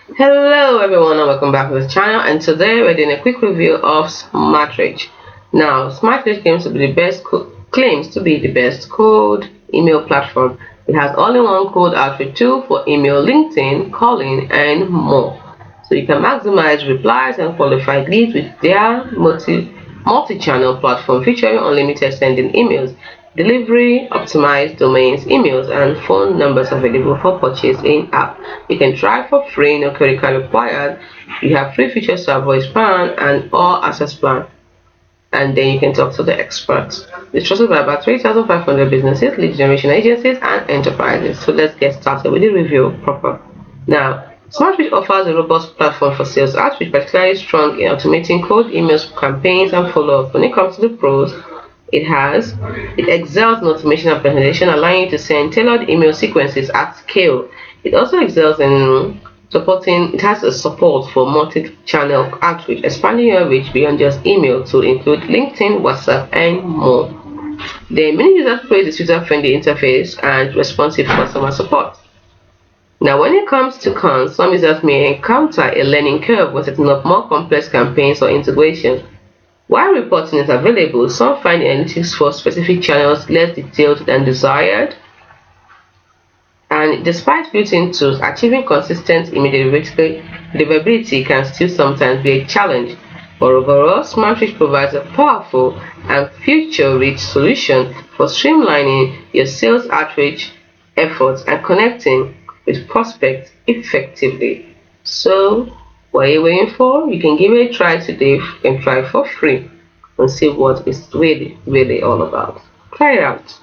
Hello everyone and welcome back to the channel, and today we're doing a quick review of Smartreach. Now, Smartreach claims to be the best cold email platform. It has all-in-one cold outreach tool for email, LinkedIn, calling, and more. So you can maximize replies and qualified leads with their multi-channel platform featuring unlimited sending emails, delivery, optimized domains, emails, and phone numbers available for purchase in-app. You can try for free, no credit card required. You have free features to avoid spam and all access plan. And then you can talk to the experts. It's trusted by about 3,500 businesses, lead generation agencies, and enterprises. So let's get started with the review proper. Now, Smartreach offers a robust platform for sales outreach, particularly strong in automating cold emails, campaigns, and follow-up. When it comes to the pros, it excels in automation and personalization, allowing you to send tailored email sequences at scale. It also excels in it has a support for multi-channel outreach, expanding your reach beyond just email to include LinkedIn, WhatsApp, and more. The many users praise its user-friendly interface and responsive customer support. Now, when it comes to cons, some users may encounter a learning curve when setting up more complex campaigns or integrations. While reporting is available, some find the analytics for specific channels less detailed than desired. And despite built-in tools, achieving consistent deliverability can still sometimes be a challenge. But overall, Smartreach provides a powerful and future-rich solution for streamlining your sales outreach efforts and connecting with prospects effectively. So, what are you waiting for? You can give it a try today. You can try for free and see what it's really all about. Try it out.